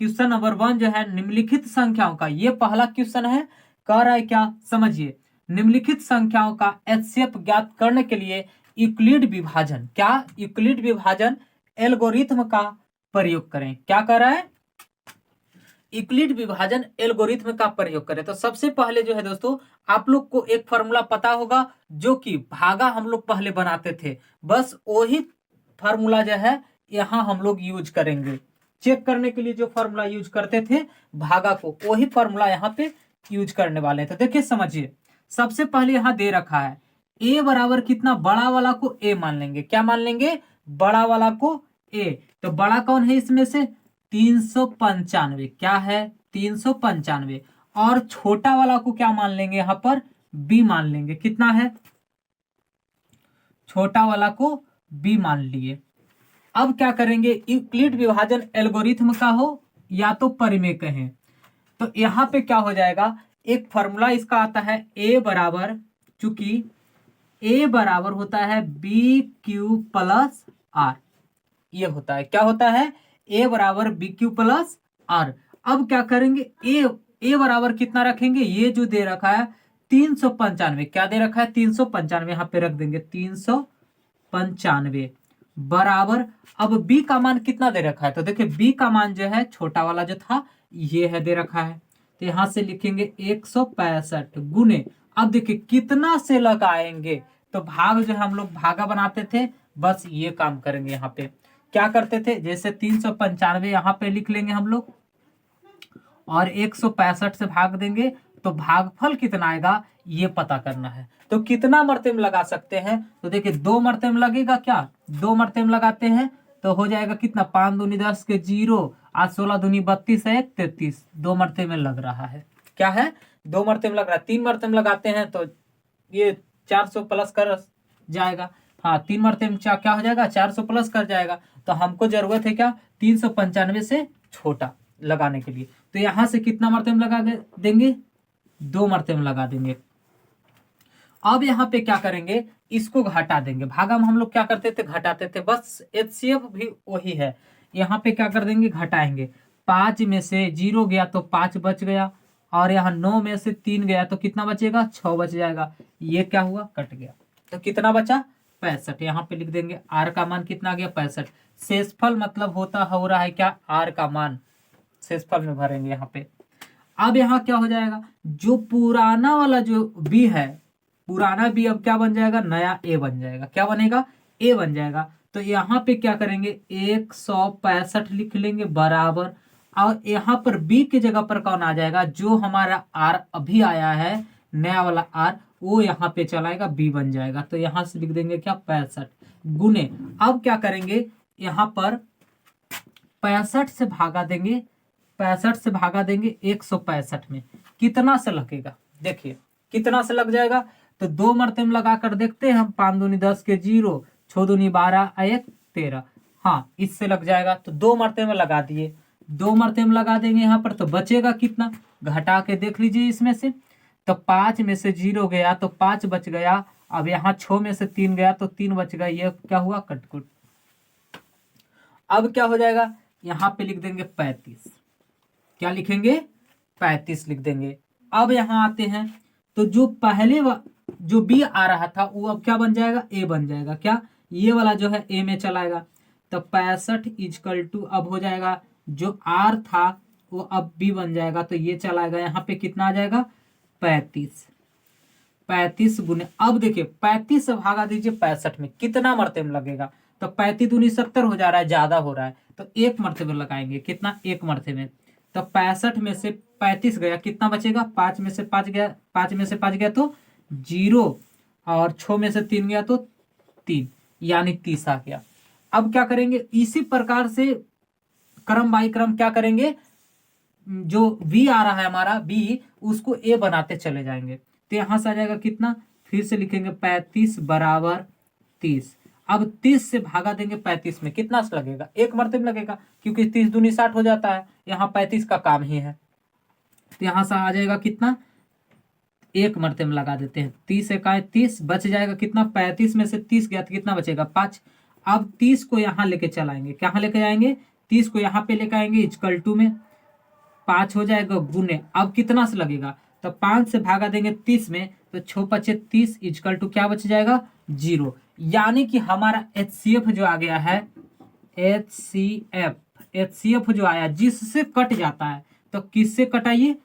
Question number 1 जो है निम्नलिखित संख्याओं का, ये पहला क्वेश्चन है, कह रहा है क्या, समझिए। निम्नलिखित संख्याओं का एचसीएफ ज्ञात करने के लिए यूक्लिड विभाजन, क्या यूक्लिड विभाजन एल्गोरिथम का प्रयोग करें। क्या कर रहा है, यूक्लिड विभाजन एल्गोरिथम का प्रयोग करें। तो सबसे पहले जो है दोस्तों, आप लोग को एक फॉर्मूला पता होगा, जो कि भागा हम लोग पहले बनाते थे, बस वही फॉर्मूला जो है यहाँ हम लोग यूज करेंगे। चेक करने के लिए जो फॉर्मूला यूज करते थे भागा को, वही फॉर्मूला यहाँ पे यूज करने वाले हैं। तो देखिए समझिए, सबसे पहले यहाँ दे रखा है ए बराबर कितना, बड़ा वाला को ए मान लेंगे। क्या मान लेंगे, बड़ा वाला को ए। तो बड़ा कौन है इसमें से, 395। क्या है, 395। और छोटा वाला को क्या मान लेंगे, यहां पर बी मान लेंगे। कितना है, छोटा वाला को बी मान लिए। अब क्या करेंगे, यूक्लिड विभाजन एल्गोरिथम का हो या तो परिमेय कहें, तो यहां पे क्या हो जाएगा, एक फॉर्मूला इसका आता है ए बराबर, चूंकि ए बराबर होता है बी क्यू प्लस आर, ये होता है, क्या होता है, ए बराबर बी क्यू प्लस आर। अब क्या करेंगे, ए बराबर कितना रखेंगे, ये जो दे रखा है 395, क्या दे रखा है 395, यहां पे रख देंगे 395 बराबर। अब बी का मान कितना दे रखा है, तो देखिए बी का मान जो है छोटा वाला जो था ये है दे रखा है, तो यहां से लिखेंगे 165 गुने। अब देखिए कितना से लगाएंगे, तो भाग जो है हम लोग भागा बनाते थे, बस ये काम करेंगे। यहाँ पे क्या करते थे, जैसे 395 यहाँ पे लिख लेंगे हम लोग, और 165 से भाग देंगे, तो भागफल कितना आएगा ये पता करना है। तो कितना मरते में लगा सकते हैं, तो देखिए 2 मरते में लगेगा, क्या 2 मरते में लगाते हैं तो हो जाएगा कितना, 5 दूनी 10 के 0, आज 16 दूनी 32 है 33, 2 मरते में लग रहा है। क्या है, 2 मरते में लग रहा है। 3 मरते में लगाते हैं तो ये 400 प्लस कर जाएगा। हाँ, 3 मरते में क्या हो जाएगा, 400 प्लस कर जाएगा। तो हमको जरूरत है क्या, 395 से छोटा लगाने के लिए। तो यहां से कितना मरते में लगा देंगे, 2 मरते में लगा देंगे। अब यहाँ पे क्या करेंगे, इसको घटा देंगे। भागा में हम लोग क्या करते थे, घटाते थे, बस एचसीएफ भी वही है। यहाँ पे क्या कर देंगे, घटाएंगे। 5 में से 0 गया तो 5 बच गया, और यहाँ 9 में से 3 गया तो कितना बचेगा, 6 बच जाएगा। ये क्या हुआ, कट गया, तो कितना बचा, 65। यहाँ पे लिख देंगे आर का मान कितना आ गया, 65। शेषफल मतलब होता हो रहा है क्या, आर का मान शेषफल में भरेंगे यहाँ पे। अब यहाँ क्या हो जाएगा, जो पुराना वाला जो बी है, पुराना बी अब क्या बन जाएगा, नया ए बन जाएगा। क्या बनेगा, ए बन जाएगा। तो यहाँ पे क्या करेंगे, 165 लिख लेंगे बराबर, और यहाँ पर बी की जगह पर कौन आ जाएगा, जो हमारा आर अभी आया है नया वाला आर, वो यहाँ पे चलाएगा, बी बन जाएगा। तो यहाँ से लिख देंगे क्या, 65 गुने। अब क्या करेंगे, यहाँ पर 65 से भागा देंगे, 65 से भागा देंगे 165 में, कितना से लगेगा, देखिए कितना से लग जाएगा। तो 2 मरते में लगा कर देखते हैं हम, 5 दूनी 10 के 0, 6 दूनी 12, 1 13, हाँ इससे लग जाएगा। तो 2 मरते में लगा दिए, 2 मरते में लगा देंगे यहाँ पर, तो बचेगा कितना, घटा के देख लीजिए इसमें से। तो 5 में से 0 गया तो 5 बच गया, अब यहाँ 6 में से 3 गया तो 3 बच गया, ये क्या हुआ, कटकुट। अब क्या हो जाएगा, यहाँ पे लिख देंगे 35, क्या लिखेंगे, 35 लिख देंगे। अब यहाँ आते हैं, तो जो पहले जो बी आ रहा था वो अब क्या बन जाएगा, ए बन जाएगा। क्या, ये वाला जो है ए में चलाएगा। तो 65 इजकल टू अब हो जाएगा, जो आर था वो अब बी बन जाएगा, तो ये चलाएगा, यहाँ पे कितना आ जाएगा, 35। 35 गुने, अब देखिए 35 से भागा दीजिए 65 में, कितना मरते में लगेगा, तो 35 दूनी 70 हो जा रहा है, ज्यादा हो रहा है, तो 1 मरते में लगाएंगे। कितना, 1 मरते में। तो 65 में से 35 गया, कितना बचेगा, 5 में से 5 गया, 5 में से 5 गया तो 0, और 6 में से 3 गया तो 3, यानी 30 आ गया। अब क्या करेंगे, इसी प्रकार से क्रम बाई क्रम क्या करेंगे, जो बी आ रहा है हमारा बी, उसको ए बनाते चले जाएंगे। तो यहां से आ जाएगा कितना, फिर से लिखेंगे 35 बराबर 30। अब 30 से भागा देंगे 35 में, कितना से लगेगा, 1 मरते में लगेगा, क्योंकि 30 दूनी 60 हो जाता है, यहाँ 35 का काम ही है। तो यहाँ से आ जाएगा कितना, 1 मरते में लगा देते हैं, 30 से 30 बच जाएगा कितना, 35 में से 30 गया तो कितना बचेगा, 5। अब 30 को यहाँ लेके चलाएंगे, कहाँ लेके जाएंगे, 30 को यहाँ पे लेके आएंगे इजकल टू में, 5 हो जाएगा गुने, अब कितना से लगेगा, तो 5 से भागा देंगे 30 में, तो 6 5 30 इजकल टू क्या बच जाएगा 0। यानी कि हमारा HCF जो आ गया है, HCF जो आया जिससे कट जाता है, तो किससे कटाइए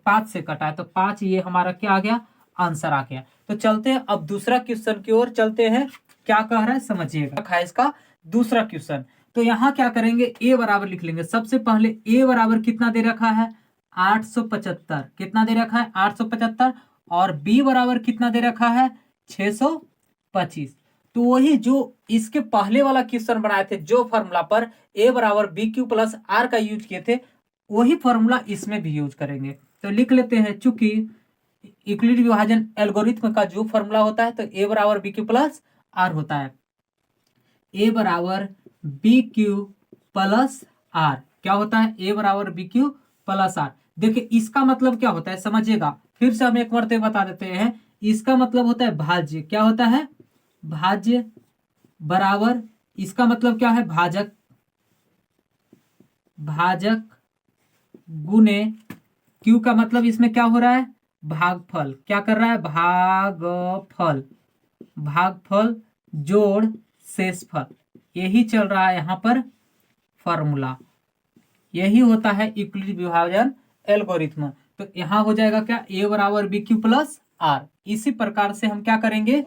5 से कटा है, तो 5 ये हमारा क्या आ गया आंसर आ गया। तो चलते हैं अब दूसरा क्वेश्चन की ओर चलते हैं, क्या कह रहा है समझिएगा। इसका दूसरा क्वेश्चन, तो यहाँ क्या करेंगे a बराबर लिख लेंगे। सबसे पहले a बराबर कितना दे रखा है 875, कितना दे रखा है 875, और b बराबर कितना दे रखा है 625। तो वही जो इसके पहले वाला क्वेश्चन बनाए थे, जो फॉर्मूला पर a बराबर बी क्यू प्लस आर का यूज किए थे, वही फॉर्मूला इसमें भी यूज करेंगे। तो लिख लेते हैं, चूंकि यूक्लिड विभाजन एल्गोरिथ्म का जो फॉर्मूला होता है, तो a बराबर बी क्यू प्लस आर होता है। a बराबर बी क्यू प्लस आर क्या होता है, a बराबर बी क्यू प्लस आर। देखिए इसका मतलब क्या होता है समझिएगा, फिर से हम एक मरते बता देते हैं। इसका मतलब होता है भाज्य, क्या होता है भाज्य, बराबर इसका मतलब क्या है भाजक, भाजक गुने क्यू का मतलब इसमें क्या हो रहा है भागफल, क्या कर रहा है भागफल, भागफल जोड़ शेषफल, यही चल रहा है यहाँ पर फॉर्मूला, यही होता है यूक्लिड विभाजन एल्गोरिथ्म। तो यहाँ हो जाएगा क्या a बराबर बी क्यू प्लस आर। इसी प्रकार से हम क्या करेंगे,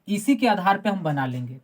इसी के आधार पे हम बना लेंगे।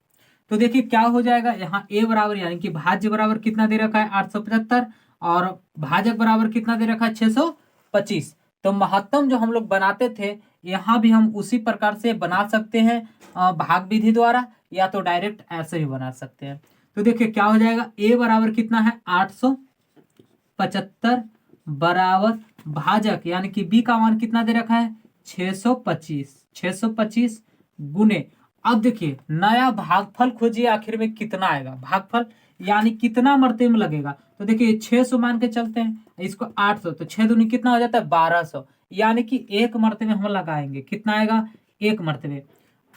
तो देखिए क्या हो जाएगा, यहाँ a बराबर यानी कि भाज्य बराबर कितना दे रखा है 875, और भाजक बराबर कितना दे रखा है 625। तो महत्तम जो हम लोग बनाते थे, यहाँ भी हम उसी प्रकार से बना सकते हैं, भाग विधि द्वारा, या तो डायरेक्ट ऐसे भी बना सकते हैं। तो देखिए क्या हो जाएगा, a बराबर कितना है 875 बराबर भाजक यानी कि b का मान कितना दे रखा है 625 गुने, अब देखिए नया भागफल खोजिए, आखिर में कितना आएगा भागफल, यानी कितना मरते में लगेगा। तो देखिए 600 मान के चलते हैं, इसको 800, तो 6 दूनी कितना हो जाता है 1200, यानी कि एक मरते में हम लगाएंगे, कितना आएगा एक मरते में।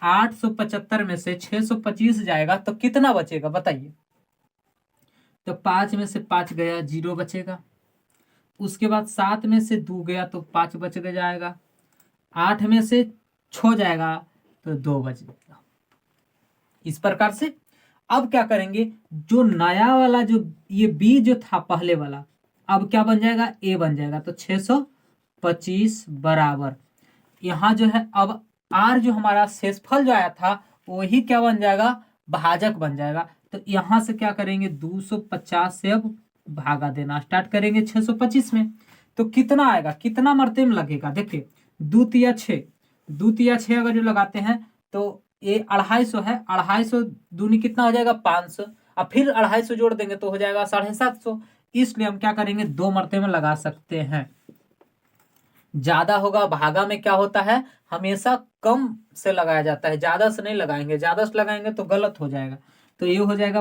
875 में से 625 जाएगा तो कितना बचेगा बताइए, तो 5 में से 5 गया 0 बचेगा, उसके बाद 7 में से 2 गया तो 5 बच जाएगा, 8 में से 6 जाएगा तो 2 बचेगा। इस प्रकार से अब क्या करेंगे, जो नया वाला जो ये बी जो था पहले वाला, अब क्या बन जाएगा ए बन जाएगा, तो 625 बराबर यहाँ जो है अब आर जो हमारा शेषफल जो आया था वही क्या बन जाएगा भाजक बन जाएगा। तो यहाँ से क्या करेंगे 250 से अब भागा देना स्टार्ट करेंगे 625 में, तो कितना आएगा कितना मरते में लगेगा, देखिए 2 तिया 6, 2 तिया 6 अगर जो लगाते हैं तो ये 250 है, 250 दूनी कितना हो जाएगा 500, अब फिर 250 जोड़ देंगे तो हो जाएगा 750। इसलिए हम क्या करेंगे 2 मरते में लगा सकते हैं। ज्यादा होगा भागा में क्या होता है हमेशा कम से लगाया जाता है, ज्यादा से नहीं लगाएंगे, ज्यादा से लगाएंगे तो गलत हो जाएगा। तो ये हो जाएगा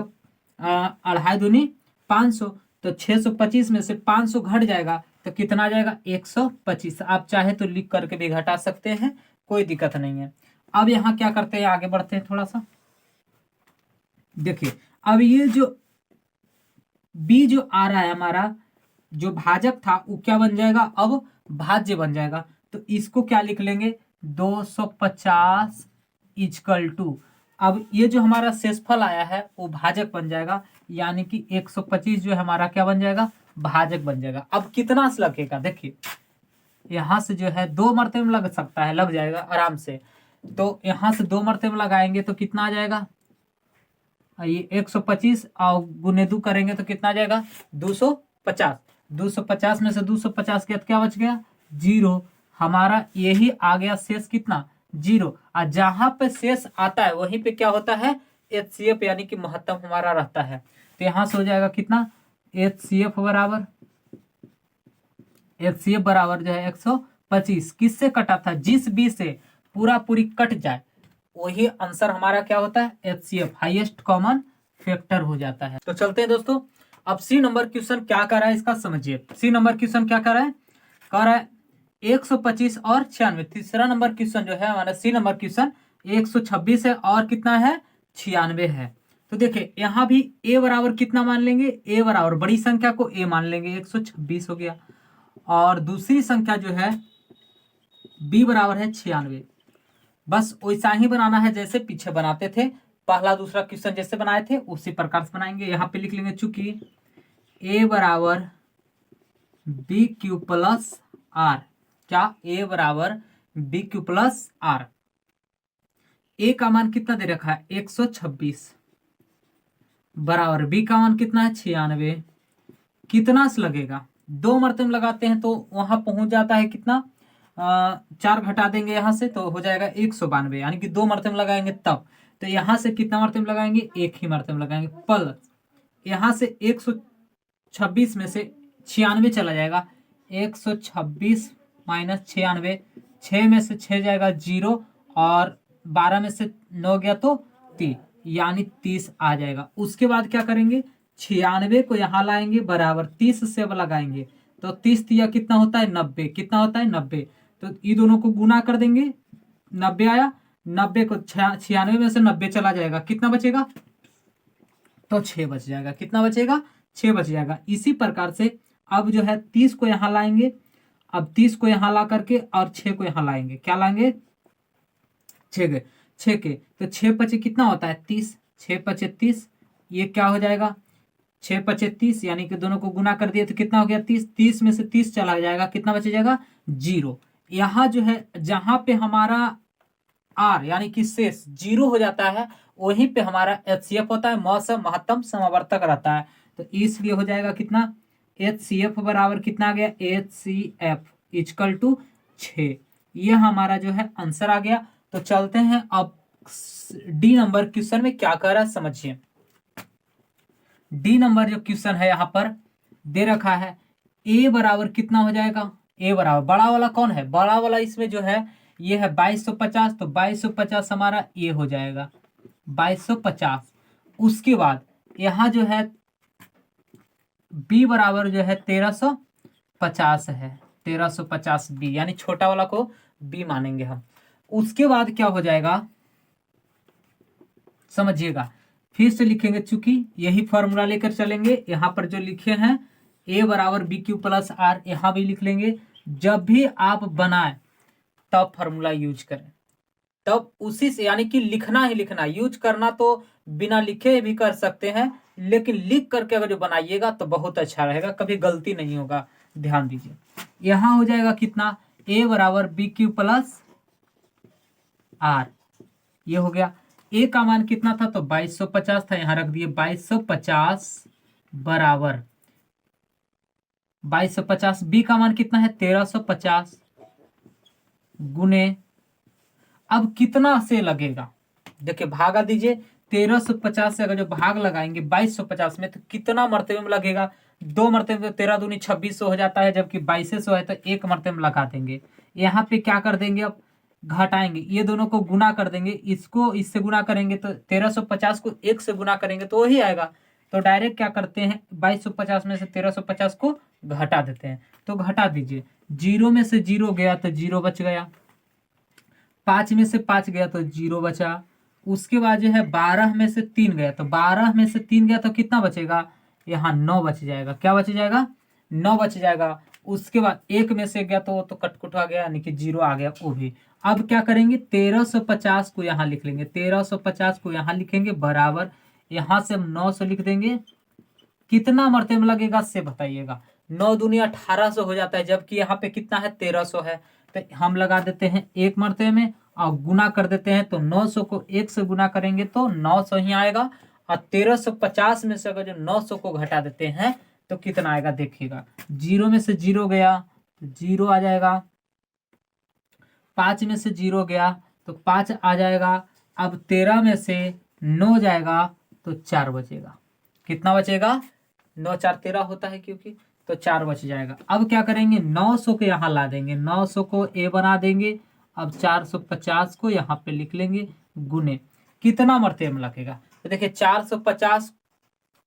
2.5 दूनी 500, तो 625 में से 500 घट जाएगा तो कितना आ जाएगा 125। आप चाहे तो लिख करके भी घटा सकते हैं, कोई दिक्कत नहीं है। अब यहाँ क्या करते हैं आगे बढ़ते हैं थोड़ा सा, देखिए अब ये जो बी जो आ रहा है हमारा जो भाजक था वो क्या बन जाएगा अब भाज्य बन जाएगा। तो इसको क्या लिख लेंगे 250 इजकल टू, अब ये जो हमारा शेषफल आया है वो भाजक बन जाएगा, यानी कि 125 जो हमारा क्या बन जाएगा भाजक बन जाएगा। अब कितना से लगेगा देखिए, यहाँ से जो है 2 मरते में लग सकता है, लग जाएगा आराम से। तो यहाँ से 2 मरते में लगाएंगे तो कितना आ जाएगा, ये 125 और गुने 2 करेंगे तो कितना आ जाएगा 250। 250 में से 250 के क्या बच गया 0, हमारा यही आ गया शेष कितना 0। और जहां पे शेष आता है वहीं पे क्या होता है HCF यानी कि महत्तम हमारा रहता है। तो यहां से हो जाएगा कितना HCF बराबर जो है 125, किससे कटा था जिस बी से पूरा पूरी कट जाए वही आंसर हमारा क्या होता है HCF हाईएस्ट कॉमन फैक्टर हो जाता है। तो चलते हैं दोस्तों, अब सी नंबर क्वेश्चन क्या कर रहा है इसका समझिए। सी नंबर क्वेश्चन क्या कर रहा है, कह रहा है 125 और 96। तीसरा नंबर क्वेश्चन जो है हमारा सी नंबर क्वेश्चन 126 है और कितना है 96 है। तो देखिए यहाँ भी a बराबर कितना मान लेंगे, a बराबर बड़ी संख्या को a मान लेंगे, 126 हो गया। और दूसरी संख्या जो है b बराबर है 96। बस वैसा ही बनाना है जैसे पीछे बनाते थे, पहला दूसरा क्वेश्चन जैसे बनाए थे उसी प्रकार से बनाएंगे। यहाँ पे लिख लेंगे चूंकि a बराबर बी क्यू प्लस आर, क्या a बराबर B Q plus R, a का मान कितना दे रखा है 126 बराबर b का मान कितना है 96। कितना से लगेगा, 2 मरतबे लगाते हैं तो वहां पहुंच जाता है कितना, 4 घटा देंगे यहां से तो हो जाएगा 192, यानी कि 2 मरतबे लगाएंगे तब। तो यहां से कितना मरतबे लगाएंगे, 1 ही मरतबे लगाएंगे, प्लस यहां से 126 में से 96 चला जाएगा, 126 माइनस 96, 6 में से 6 जाएगा 0 और 12 में से 9 गया तो 3, यानी 30 आ जाएगा। उसके बाद क्या करेंगे, 96 को यहाँ लाएंगे बराबर 30 से अब लगाएंगे तो 30 दिया कितना होता है 90, कितना होता है 90। तो ये दोनों को गुना कर देंगे, 90 आया, 90 को 96 में से 90 चला जाएगा, कितना बचेगा, तो 6 बच जाएगा, कितना बचेगा 6 बच जाएगा। इसी प्रकार से अब जो है 30 को यहाँ लाएंगे, अब 30 को यहाँ ला करके और 6 को यहाँ लाएंगे, क्या लाएंगे 6 के, तो 6 पचे कितना होता है 30, 6 पचे 30, ये क्या हो जाएगा 6 पचे 30, यानी कि दोनों को गुना कर दिए तो कितना हो गया 30, 30 में से 30 चला जाएगा, कितना बच जाएगा 0। यहाँ जो है जहां पे हमारा r यानी कि शेष 0 हो जाता है वहीं पे हमारा HCF होता है, महत्तम समवर्तक रहता है। तो इसलिए हो जाएगा कितना, HCF बराबर कितना आ गया, HCF इक्वल टू 6। ये हमारा जो है आंसर आ गया। तो चलते हैं अब डी नंबर क्वेश्चन में क्या कह रहा है समझिए। डी नंबर जो क्वेश्चन है यहाँ पर दे रखा है a बराबर कितना हो जाएगा, a बराबर बड़ा वाला कौन है, बड़ा वाला इसमें जो है ये है 2250, तो 2250 हमारा a हो जाएगा 2250। उसके बाद यहाँ जो है b बराबर जो है 1350 है, 1350 b, यानी छोटा वाला को b मानेंगे हम। उसके बाद क्या हो जाएगा समझिएगा, फिर से लिखेंगे, चूंकि यही फॉर्मूला लेकर चलेंगे। यहाँ पर जो लिखे हैं a बराबर बी क्यू प्लस आर, यहाँ भी लिख लेंगे। जब भी आप बनाए तब फॉर्मूला यूज करें, तब उसी से, यानी कि लिखना ही लिखना, यूज करना तो बिना लिखे भी कर सकते हैं, लेकिन लिख करके अगर जो बनाइएगा तो बहुत अच्छा रहेगा, कभी गलती नहीं होगा, ध्यान दीजिए। यहाँ हो जाएगा कितना, a बराबर बी क्यू प्लस आर, ये हो गया। a का मान कितना था, तो 2250 था, यहां रख दिए 2250 बराबर 2250, b का मान कितना है 1350 गुने, अब कितना से लगेगा, देखिए भागा दीजिए, 1350 से अगर जो भाग लगाएंगे 2250 में तो कितना मरतबे में लगेगा, 2 मरतबे में 13 दूनी 2600 हो जाता है, जबकि 2200 है तो 1 मरतबे में लगा देंगे। यहाँ पे क्या कर देंगे, अब घटाएंगे, ये दोनों को गुना कर देंगे, इसको इससे गुना करेंगे तो 1350 को 1 से गुना करेंगे तो वही आएगा। तो डायरेक्ट क्या करते हैं, 2250 में से 1350 को घटा देते हैं, तो घटा दीजिए, 0 में से 0 गया तो 0 बच गया, 5 में से 5 गया तो 0 बचा। उसके बाद जो है 12 में से 3 गया, तो 12 में से 3 गया तो कितना बचेगा, यहाँ 9 बच जाएगा, क्या बच जाएगा 9 बच जाएगा। उसके बाद 1 में से गया तो वो तो कटकुट आ गया, यानी कि 0 आ गया वो भी। अब क्या करेंगे, 1350 को यहाँ लिख लेंगे, 1350 को यहाँ लिखेंगे बराबर, यहाँ से हम 900 लिख देंगे, कितना मरतबे में लगेगा से बताइएगा, 9 दूनी 1800 हो जाता है, जबकि यहाँ पे कितना है 1300 है, तो हम लगा देते हैं 1 मरतबे में और गुना कर देते हैं, तो 900 को 1 से गुना करेंगे तो 900 ही आएगा। और 1350 में से अगर जो 900 को घटा देते हैं तो कितना आएगा देखिएगा, 0 में से 0 गया तो 0 आ जाएगा, 5 में से 0 गया तो 5 आ जाएगा। अब 13 में से 9 जाएगा तो 4 बचेगा, कितना बचेगा, 9 4 13 होता है क्योंकि, तो 4 बच जाएगा। अब क्या करेंगे, 900 को यहाँ ला देंगे, 900 को a बना देंगे, अब 450 को यहाँ पे लिख लेंगे गुने, कितना मरतबे में लगेगा, तो देखिए 450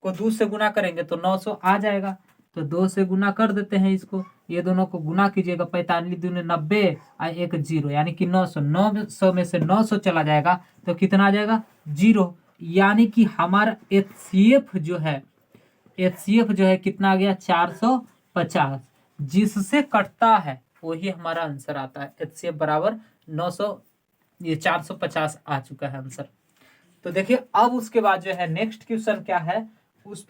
को 2 से गुना करेंगे तो 900 आ जाएगा, तो 2 से गुना कर देते हैं इसको, ये दोनों को गुना कीजिएगा, 45 दूने 90 और 1 0, यानी कि 900, 900 में से 900 चला जाएगा तो कितना आ जाएगा 0, यानी कि हमारा HCF जो है, HCF जो है कितना आ गया 450, जिससे कटता है वही हमारा आंसर आता है। HCF बराबर 900, ये 450 आ चुका है आंसर। तो देखिए अब उसके बाद जो है नेक्स्ट क्वेश्चन क्या है उस